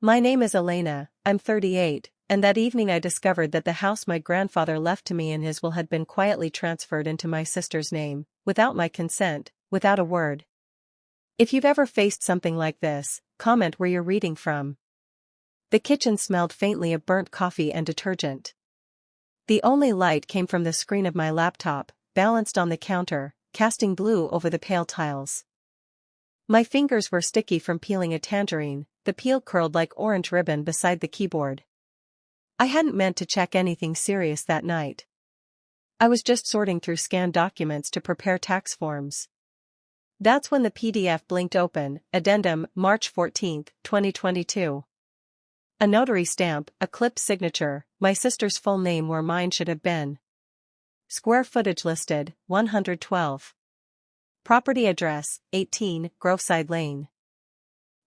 My name is Elena, I'm 38, and that evening I discovered that the house my grandfather left to me in his will had been quietly transferred into my sister's name, without my consent, without a word. If you've ever faced something like this, comment where you're reading from. The kitchen smelled faintly of burnt coffee and detergent. The only light came from the screen of my laptop, balanced on the counter, casting blue over the pale tiles. My fingers were sticky from peeling a tangerine, the peel curled like orange ribbon beside the keyboard. I hadn't meant to check anything serious that night. I was just sorting through scanned documents to prepare tax forms. That's when the PDF blinked open. Addendum, March 14, 2022. A notary stamp, a clipped signature, my sister's full name where mine should have been. Square footage listed, 112. Property address, 18, Groveside Lane.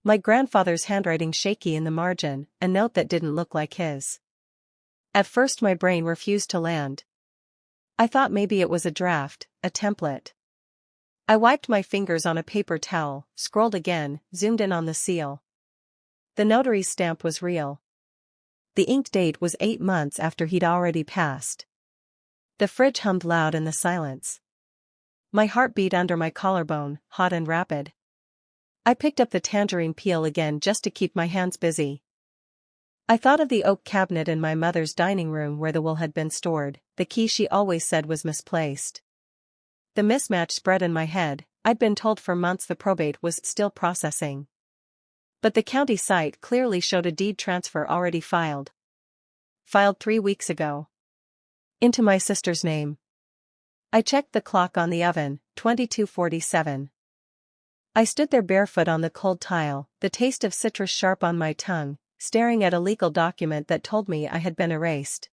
My grandfather's handwriting shaky in the margin, a note that didn't look like his. At first my brain refused to land. I thought maybe it was a draft, a template. I wiped my fingers on a paper towel, scrolled again, zoomed in on the seal. The notary's stamp was real. The ink date was 8 months after he'd already passed. The fridge hummed loud in the silence. My heart beat under my collarbone, hot and rapid. I picked up the tangerine peel again just to keep my hands busy. I thought of the oak cabinet in my mother's dining room where the will had been stored, the key she always said was misplaced. The mismatch spread in my head. I'd been told for months the probate was still processing. But the county site clearly showed a deed transfer already filed. Filed 3 weeks ago. Into my sister's name. I checked the clock on the oven, 22:47. I stood there barefoot on the cold tile, the taste of citrus sharp on my tongue, staring at a legal document that told me I had been erased.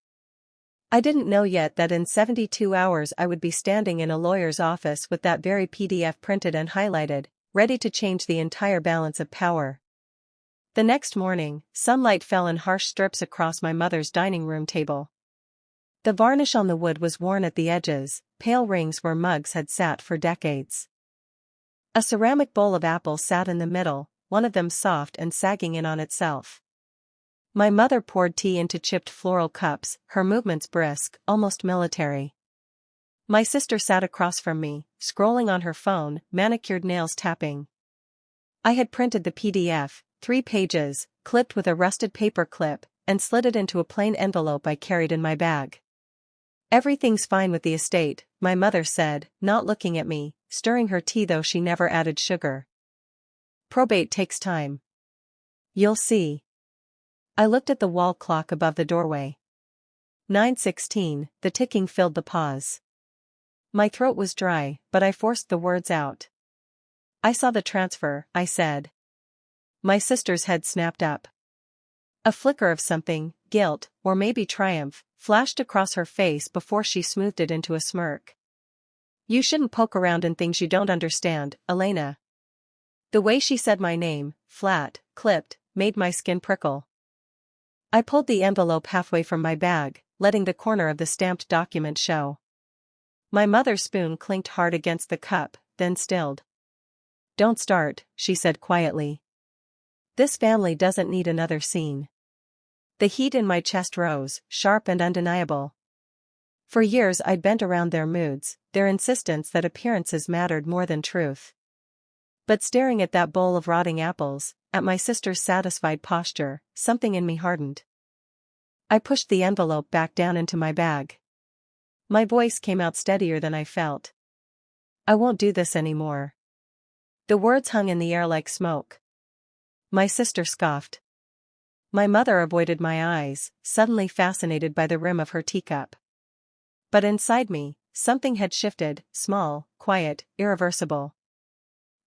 I didn't know yet that in 72 hours I would be standing in a lawyer's office with that very PDF printed and highlighted, ready to change the entire balance of power. The next morning, sunlight fell in harsh strips across my mother's dining room table. The varnish on the wood was worn at the edges, pale rings where mugs had sat for decades. A ceramic bowl of apples sat in the middle, one of them soft and sagging in on itself. My mother poured tea into chipped floral cups, her movements brisk, almost military. My sister sat across from me, scrolling on her phone, manicured nails tapping. I had printed the PDF, 3 pages, clipped with a rusted paper clip, and slid it into a plain envelope I carried in my bag. Everything's fine with the estate, my mother said, not looking at me, stirring her tea though she never added sugar. Probate takes time. You'll see. I looked at the wall clock above the doorway. 9:16, the ticking filled the pause. My throat was dry, but I forced the words out. I saw the transfer, I said. My sister's head snapped up. A flicker of something, guilt, or maybe triumph, flashed across her face before she smoothed it into a smirk. You shouldn't poke around in things you don't understand, Elena. The way she said my name, flat, clipped, made my skin prickle. I pulled the envelope halfway from my bag, letting the corner of the stamped document show. My mother's spoon clinked hard against the cup, then stilled. Don't start, she said quietly. This family doesn't need another scene. The heat in my chest rose, sharp and undeniable. For years I'd bent around their moods, their insistence that appearances mattered more than truth. But staring at that bowl of rotting apples, at my sister's satisfied posture, something in me hardened. I pushed the envelope back down into my bag. My voice came out steadier than I felt. I won't do this anymore. The words hung in the air like smoke. My sister scoffed. My mother avoided my eyes, suddenly fascinated by the rim of her teacup. But inside me, something had shifted, small, quiet, irreversible.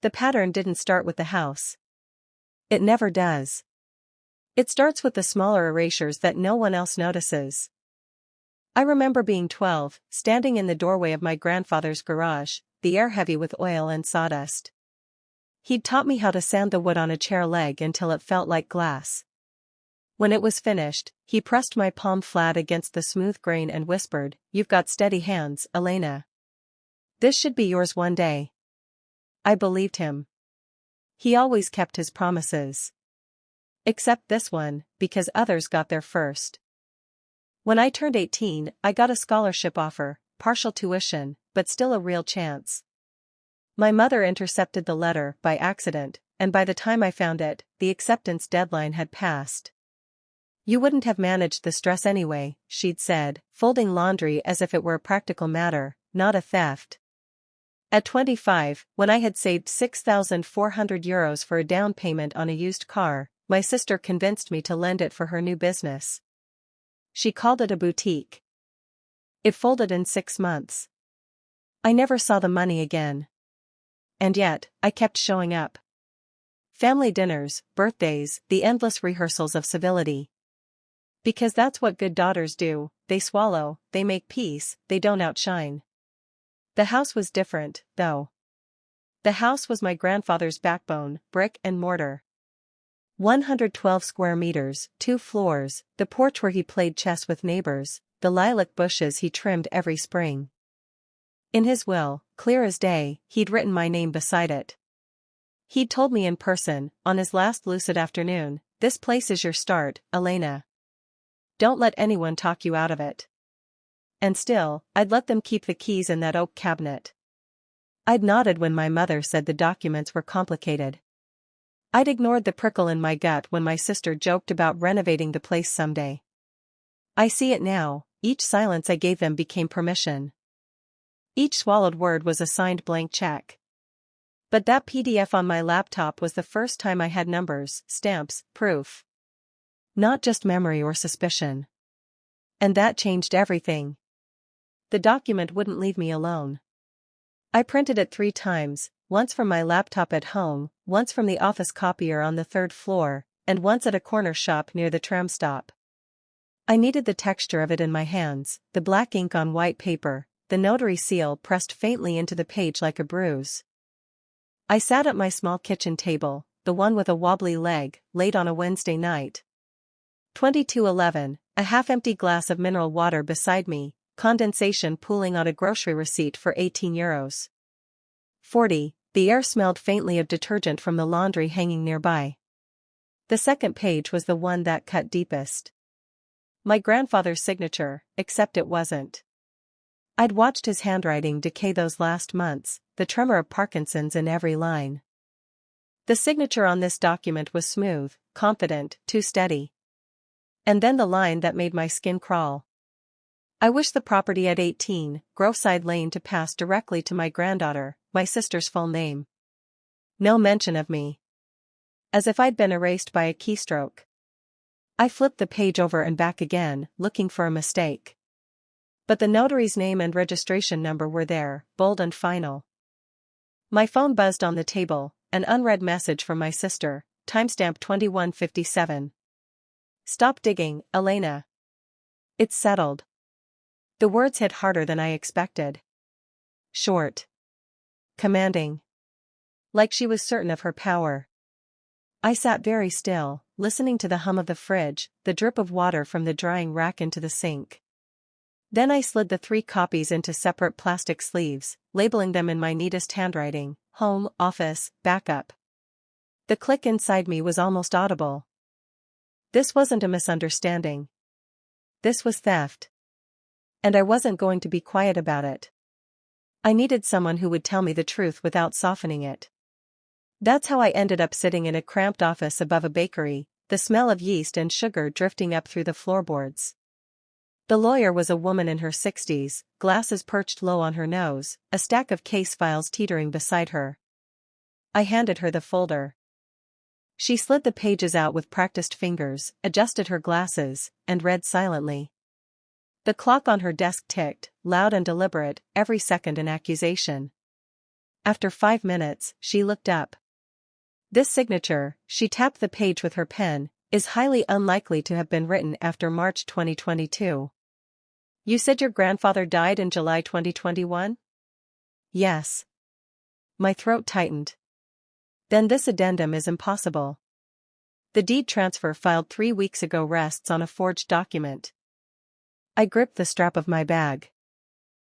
The pattern didn't start with the house. It never does. It starts with the smaller erasures that no one else notices. I remember being 12, standing in the doorway of my grandfather's garage, the air heavy with oil and sawdust. He'd taught me how to sand the wood on a chair leg until it felt like glass. When it was finished, he pressed my palm flat against the smooth grain and whispered, "You've got steady hands, Elena. This should be yours one day." I believed him. He always kept his promises. Except this one, because others got there first. When I turned 18, I got a scholarship offer, partial tuition, but still a real chance. My mother intercepted the letter by accident, and by the time I found it, the acceptance deadline had passed. "You wouldn't have managed the stress anyway," she'd said, folding laundry as if it were a practical matter, not a theft. At 25, when I had saved €6,400 for a down payment on a used car, my sister convinced me to lend it for her new business. She called it a boutique. It folded in 6 months. I never saw the money again. And yet, I kept showing up. Family dinners, birthdays, the endless rehearsals of civility. Because that's what good daughters do, they swallow, they make peace, they don't outshine. The house was different, though. The house was my grandfather's backbone, brick and mortar. 112 square meters, 2 floors, the porch where he played chess with neighbors, the lilac bushes he trimmed every spring. In his will, clear as day, he'd written my name beside it. He'd told me in person, on his last lucid afternoon, "This place is your start, Elena. Don't let anyone talk you out of it." And still, I'd let them keep the keys in that oak cabinet. I'd nodded when my mother said the documents were complicated. I'd ignored the prickle in my gut when my sister joked about renovating the place someday. I see it now, each silence I gave them became permission. Each swallowed word was a signed blank check. But that PDF on my laptop was the first time I had numbers, stamps, proof. Not just memory or suspicion. And that changed everything. The document wouldn't leave me alone. I printed it 3 times, once from my laptop at home, once from the office copier on the 3rd floor, and once at a corner shop near the tram stop. I needed the texture of it in my hands, the black ink on white paper, the notary seal pressed faintly into the page like a bruise. I sat at my small kitchen table, the one with a wobbly leg, late on a Wednesday night. 22:11, a half-empty glass of mineral water beside me, condensation pooling on a grocery receipt for €18. 40, the air smelled faintly of detergent from the laundry hanging nearby. The second page was the one that cut deepest. My grandfather's signature, except it wasn't. I'd watched his handwriting decay those last months, the tremor of Parkinson's in every line. The signature on this document was smooth, confident, too steady. And then the line that made my skin crawl. "I wish the property at 18, Groveside Lane to pass directly to my granddaughter," my sister's full name. No mention of me. As if I'd been erased by a keystroke. I flipped the page over and back again, looking for a mistake. But the notary's name and registration number were there, bold and final. My phone buzzed on the table, an unread message from my sister, timestamp 21:57. "Stop digging, Elena. It's settled." The words hit harder than I expected. Short. Commanding. Like she was certain of her power. I sat very still, listening to the hum of the fridge, the drip of water from the drying rack into the sink. Then I slid the 3 copies into separate plastic sleeves, labeling them in my neatest handwriting, home, office, backup. The click inside me was almost audible. This wasn't a misunderstanding. This was theft. And I wasn't going to be quiet about it. I needed someone who would tell me the truth without softening it. That's how I ended up sitting in a cramped office above a bakery, the smell of yeast and sugar drifting up through the floorboards. The lawyer was a woman in her 60s, glasses perched low on her nose, a stack of case files teetering beside her. I handed her the folder. She slid the pages out with practiced fingers, adjusted her glasses, and read silently. The clock on her desk ticked, loud and deliberate, every second an accusation. After 5 minutes, she looked up. "This signature," she tapped the page with her pen, "is highly unlikely to have been written after March 2022. You said your grandfather died in July 2021? Yes." My throat tightened. Then this addendum is impossible. The deed transfer filed 3 weeks ago rests on a forged document. I gripped the strap of my bag.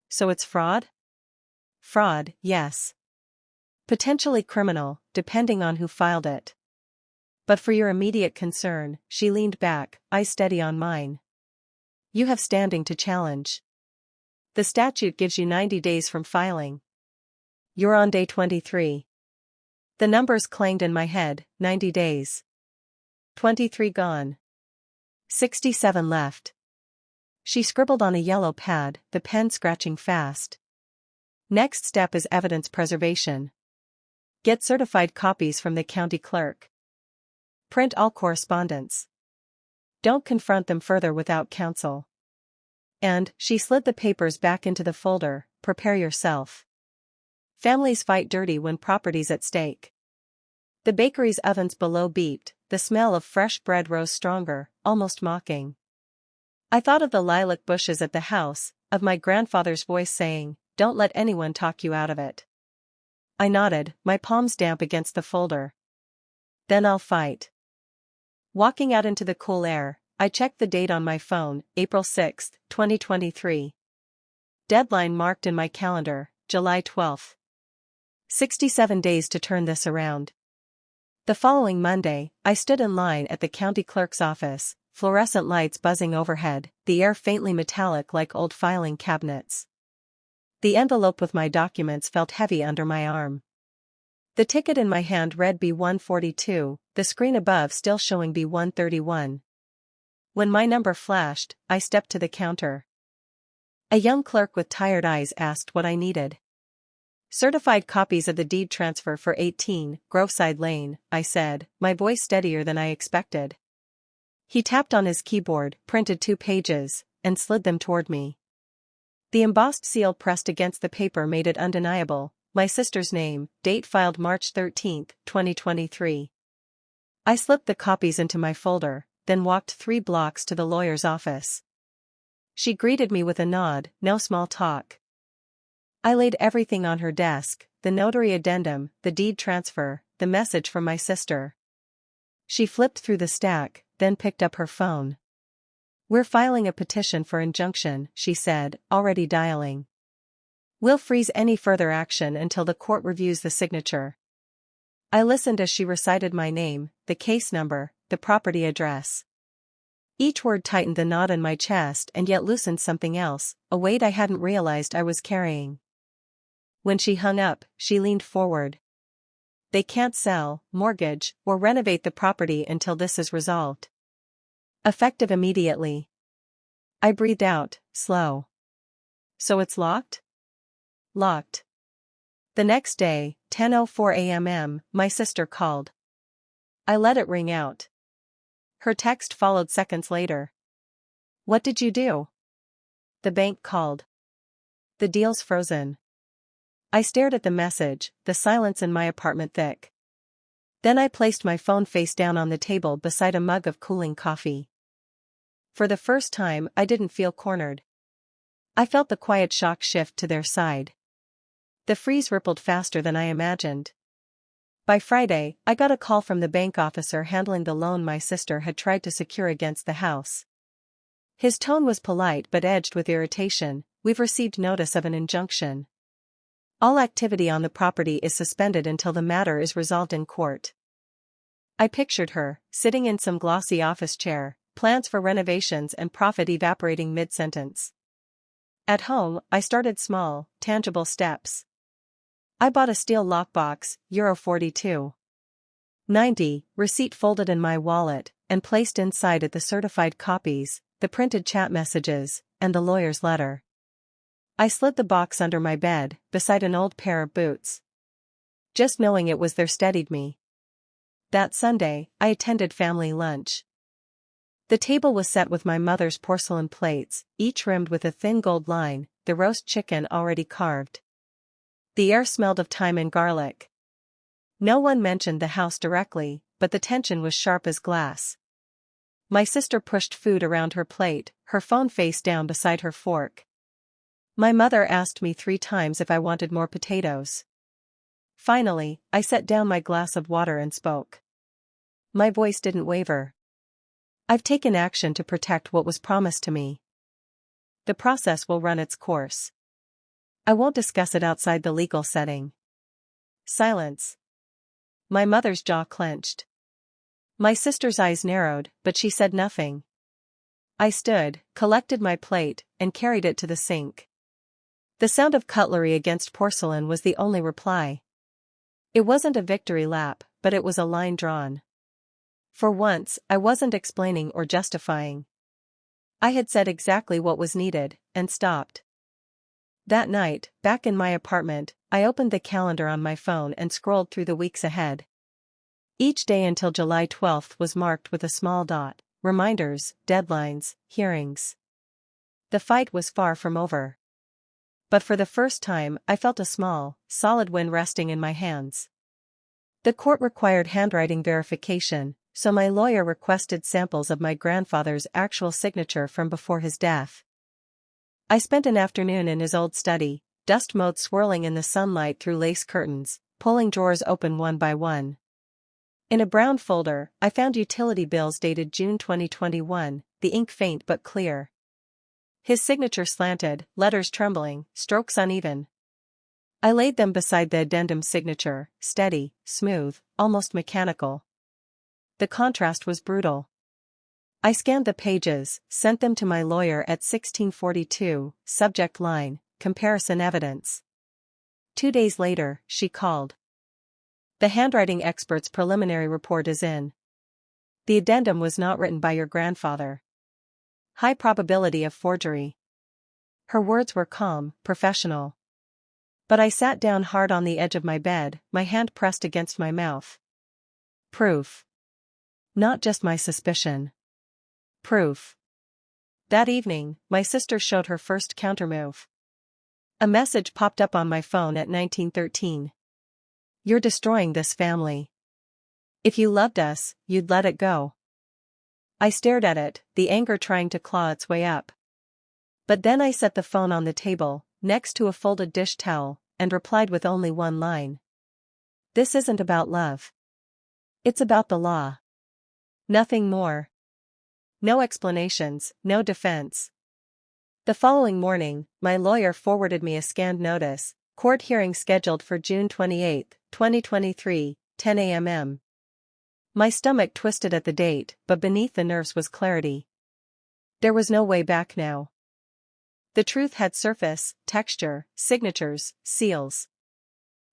So it's fraud? Fraud, yes. Potentially criminal, depending on who filed it. But for your immediate concern, she leaned back, eyes steady on mine. You have standing to challenge. The statute gives you 90 days from filing. You're on day 23. The numbers clanged in my head, 90 days. 23 gone. 67 left. She scribbled on a yellow pad, the pen scratching fast. Next step is evidence preservation. Get certified copies from the county clerk. Print all correspondence. Don't confront them further without counsel. And, she slid the papers back into the folder, prepare yourself. Families fight dirty when property's at stake. The bakery's ovens below beeped, the smell of fresh bread rose stronger, almost mocking. I thought of the lilac bushes at the house, of my grandfather's voice saying, "Don't let anyone talk you out of it." I nodded, my palms damp against the folder. Then I'll fight. Walking out into the cool air, I checked the date on my phone, April 6, 2023. Deadline marked in my calendar, July 12. 67 days to turn this around. The following Monday, I stood in line at the county clerk's office, fluorescent lights buzzing overhead, the air faintly metallic like old filing cabinets. The envelope with my documents felt heavy under my arm. The ticket in my hand read B142, the screen above still showing B131. When my number flashed, I stepped to the counter. A young clerk with tired eyes asked what I needed. Certified copies of the deed transfer for 18, Groveside Lane, I said, my voice steadier than I expected. He tapped on his keyboard, printed 2 pages, and slid them toward me. The embossed seal pressed against the paper made it undeniable, my sister's name, date filed March 13, 2023. I slipped the copies into my folder, then walked 3 blocks to the lawyer's office. She greeted me with a nod, no small talk. I laid everything on her desk, the notary addendum, the deed transfer, the message from my sister. She flipped through the stack, then picked up her phone. "We're filing a petition for injunction," she said, already dialing. "We'll freeze any further action until the court reviews the signature." I listened as she recited my name, the case number, the property address. Each word tightened the knot in my chest and yet loosened something else, a weight I hadn't realized I was carrying. When she hung up, she leaned forward. "They can't sell, mortgage, or renovate the property until this is resolved. Effective immediately." I breathed out, slow. "So it's locked?" "Locked." The next day, 10:04 a.m., my sister called. I let it ring out. Her text followed seconds later. "What did you do?" "The bank called. The deal's frozen." I stared at the message, the silence in my apartment thick. Then I placed my phone face down on the table beside a mug of cooling coffee. For the first time, I didn't feel cornered. I felt the quiet shock shift to their side. The freeze rippled faster than I imagined. By Friday, I got a call from the bank officer handling the loan my sister had tried to secure against the house. His tone was polite but edged with irritation. "We've received notice of an injunction. All activity on the property is suspended until the matter is resolved in court." I pictured her, sitting in some glossy office chair, plans for renovations and profit evaporating mid-sentence. At home, I started small, tangible steps. I bought a steel lockbox, €42.90, receipt folded in my wallet, and placed inside it the certified copies, the printed chat messages, and the lawyer's letter. I slid the box under my bed, beside an old pair of boots. Just knowing it was there steadied me. That Sunday, I attended family lunch. The table was set with my mother's porcelain plates, each rimmed with a thin gold line, the roast chicken already carved. The air smelled of thyme and garlic. No one mentioned the house directly, but the tension was sharp as glass. My sister pushed food around her plate, her phone face down beside her fork. My mother asked me 3 times if I wanted more potatoes. Finally, I set down my glass of water and spoke. My voice didn't waver. "I've taken action to protect what was promised to me. The process will run its course. I won't discuss it outside the legal setting." Silence. My mother's jaw clenched. My sister's eyes narrowed, but she said nothing. I stood, collected my plate, and carried it to the sink. The sound of cutlery against porcelain was the only reply. It wasn't a victory lap, but it was a line drawn. For once, I wasn't explaining or justifying. I had said exactly what was needed, and stopped. That night, back in my apartment, I opened the calendar on my phone and scrolled through the weeks ahead. Each day until July 12th was marked with a small dot: reminders, deadlines, hearings. The fight was far from over. But for the first time, I felt a small, solid win resting in my hands. The court required handwriting verification, so my lawyer requested samples of my grandfather's actual signature from before his death. I spent an afternoon in his old study, dust mote swirling in the sunlight through lace curtains, pulling drawers open one by one. In a brown folder, I found utility bills dated June 2021, the ink faint but clear. His signature slanted, letters trembling, strokes uneven. I laid them beside the addendum signature, steady, smooth, almost mechanical. The contrast was brutal. I scanned the pages, sent them to my lawyer at 1642, subject line, comparison evidence. 2 days later, she called. The handwriting expert's preliminary report is in. The addendum was not written by your grandfather. High probability of forgery. Her words were calm, professional. But I sat down hard on the edge of my bed, my hand pressed against my mouth. Proof. Not just my suspicion. Proof. That evening, my sister showed her first countermove. A message popped up on my phone at 1913. You're destroying this family. If you loved us, you'd let it go. I stared at it, the anger trying to claw its way up. But then I set the phone on the table, next to a folded dish towel, and replied with only one line. This isn't about love. It's about the law. Nothing more. No explanations, no defense. The following morning, my lawyer forwarded me a scanned notice: court hearing scheduled for June 28, 2023, 10 a.m. My stomach twisted at the date, but beneath the nerves was clarity. There was no way back now. The truth had surface, texture, signatures, seals.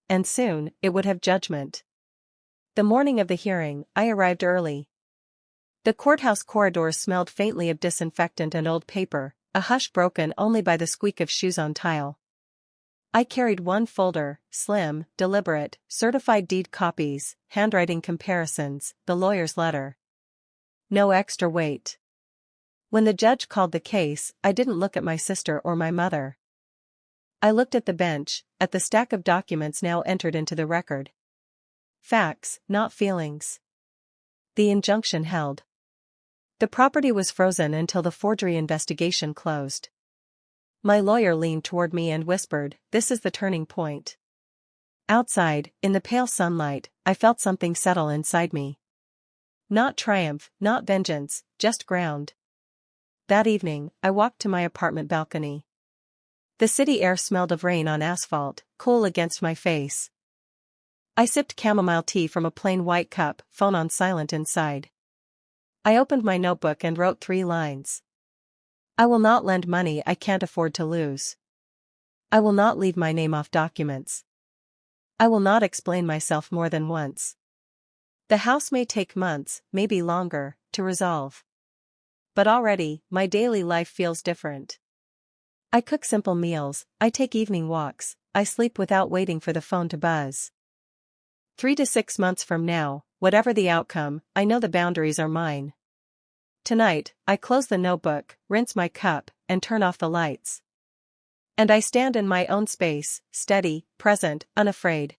And soon, it would have judgment. The morning of the hearing, I arrived early. The courthouse corridors smelled faintly of disinfectant and old paper, a hush broken only by the squeak of shoes on tile. I carried one folder, slim, deliberate, certified deed copies, handwriting comparisons, the lawyer's letter. No extra weight. When the judge called the case, I didn't look at my sister or my mother. I looked at the bench, at the stack of documents now entered into the record. Facts, not feelings. The injunction held. The property was frozen until the forgery investigation closed. My lawyer leaned toward me and whispered, "This is the turning point." Outside, in the pale sunlight, I felt something settle inside me. Not triumph, not vengeance, just ground. That evening, I walked to my apartment balcony. The city air smelled of rain on asphalt, cool against my face. I sipped chamomile tea from a plain white cup, phone on silent inside. I opened my notebook and wrote 3 lines. I will not lend money I can't afford to lose. I will not leave my name off documents. I will not explain myself more than once. The house may take months, maybe longer, to resolve. But already, my daily life feels different. I cook simple meals, I take evening walks, I sleep without waiting for the phone to buzz. 3 to 6 months from now, whatever the outcome, I know the boundaries are mine. Tonight, I close the notebook, rinse my cup, and turn off the lights. And I stand in my own space, steady, present, unafraid.